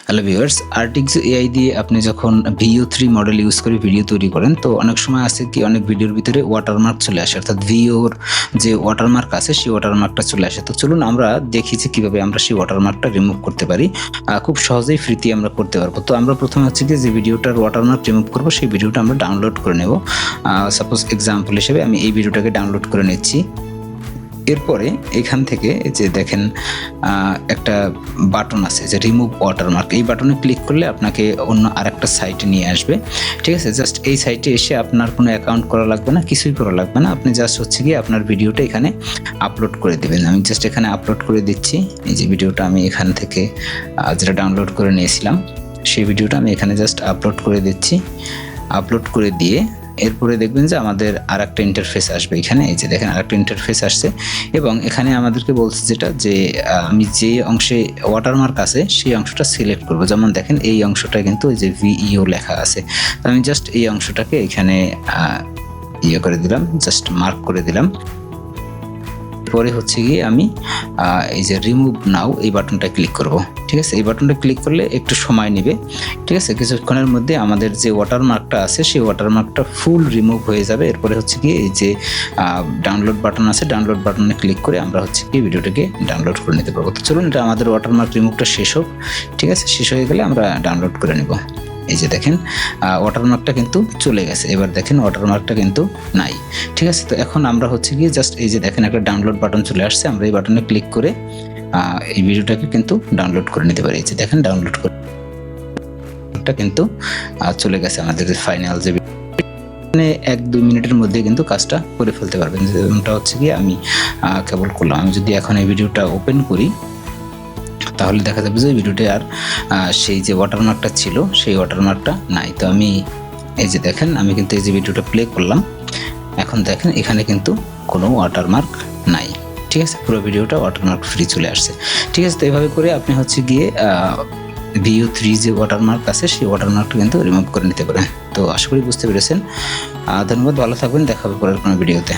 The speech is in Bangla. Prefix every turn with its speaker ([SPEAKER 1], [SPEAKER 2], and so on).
[SPEAKER 1] হ্যালো ভিউয়ার্স, আর্টিক্সো এআই দিয়ে আপনি যখন ভিও3 মডেল ইউজ করে ভিডিও তৈরি করেন, তো অনেক সময় আছে কি অনেক ভিডিওর ভিতরে ওয়াটারমার্ক চলে আসে, অর্থাৎ ভিওর যে ওয়াটারমার্ক আছে সেই ওয়াটারমার্কটা চলে আসে। তো চলুন আমরা দেখি যে কীভাবে আমরা সেই ওয়াটারমার্কটা রিমুভ করতে পারি। খুব সহজেই ফ্রিতে আমরা করতে পারবো। তো আমরা প্রথমে হচ্ছে কি যে ভিডিওটার ওয়াটারমার্ক রিমুভ করবো, সেই ভিডিওটা আমরা ডাউনলোড করে নেব। সাপোজ এক্সাম্পল হিসেবে আমি এই ভিডিওটাকে ডাউনলোড করে নিচ্ছি। এরপরে এখান থেকে যে দেখেন একটা বাটন আছে যে রিমুভ ওয়াটারমার্ক, এই বাটনে ক্লিক করলে আপনাকে অন্য আরেকটা সাইটে নিয়ে আসবে। ঠিক আছে, জাস্ট এই সাইটে এসে আপনার কোনো অ্যাকাউন্ট করা লাগবে না, কিছুই করা লাগবে না। আপনি জাস্ট হচ্ছে গিয়ে আপনার ভিডিওটা এখানে আপলোড করে দেবেন। আমি জাস্ট এখানে আপলোড করে দিচ্ছি। এই যে ভিডিওটা আমি এখান থেকে যেটা ডাউনলোড করে নিয়েছিলাম সেই ভিডিওটা আমি এখানে জাস্ট আপলোড করে দিচ্ছি। আপলোড করে দিয়ে এরপরে দেখবেন যে আমাদের আরেকটা ইন্টারফেস আসবে। এখানে এই যে দেখেন আরেকটা ইন্টারফেস আসছে এবং এখানে আমাদেরকে বলছে যেটা যে আমি যে অংশে ওয়াটারমার্ক আছে সেই অংশটা সিলেক্ট করব। যেমন দেখেন এই অংশটা কিন্তু এই যে ভিইও লেখা আছে, তো আমি জাস্ট এই অংশটাকে এখানে করে দিলাম, জাস্ট মার্ক করে দিলাম। পরে হচ্ছে গিয়ে আমি এই যে রিমুভ নাও এই বাটনটা ক্লিক করব। ঠিক আছে, এই বাটনটা ক্লিক করলে একটু সময় নেবে। ঠিক আছে, কিছুক্ষণের মধ্যে আমাদের যে ওয়াটারমার্কটা আছে সেই ওয়াটারমার্কটা ফুল রিমুভ হয়ে যাবে। এরপরে হচ্ছে কি এই যে ডাউনলোড বাটন আছে, ডাউনলোড বাটনে ক্লিক করে আমরা হচ্ছে কি ভিডিওটাকে ডাউনলোড করে নিতে পারবো। তো চলুন এটা আমাদের ওয়াটারমার্ক রিমুভটা শেষ হোক। ঠিক আছে, শেষ হয়ে গেলে আমরা ডাউনলোড করে নেব। এই যে দেখেন ওয়াটারমার্কটা কিন্তু চলে গেছে। এবার দেখেন ওয়াটারমার্কটা কিন্তু নাই। ঠিক আছে, তো এখন আমরা হচ্ছে গিয়ে জাস্ট এই যে দেখেন একটা ডাউনলোড বাটন চলে আসছে, আমরা এই বাটনে ক্লিক করে এই ভিডিওটাকে কিন্তু ডাউনলোড করে নিতে পারি। এই যে দেখেন ডাউনলোড করে কিন্তু চলে গেছে আমাদের ফাইনাল যে 1-2 মিনিটের মধ্যে কিন্তু কাজটা করে ফেলতে পারবেন। যেমনটা হচ্ছে গিয়ে আমি কেবল করলাম। আমি যদি এখন এই ভিডিওটা ওপেন করি তাহলে দেখা যাবে যে ভিডিওতে আর সেই যে ওয়াটারমার্কটা ছিল সেই ওয়াটারমার্কটা নাই। তো আমি এই যে দেখেন আমি কিন্তু এই যে ভিডিওটা প্লে করলাম, এখন দেখেন এখানে কিন্তু কোনো ওয়াটারমার্ক নাই। ঠিক আছে, পুরো ভিডিওটা ওয়াটারমার্ক ফ্রি চলে আসছে। ঠিক আছে, তো এইভাবে করে আপনি হচ্ছে গিয়ে ভিও3 যে ওয়াটারমার্ক আছে সেই ওয়াটারমার্কটা কিন্তু রিমুভ করে নিতে পারেন। তো আশা করি বুঝতে পেরেছেন। ধন্যবাদ, ভালো থাকবেন, দেখা হবে পরের কোনো ভিডিওতে।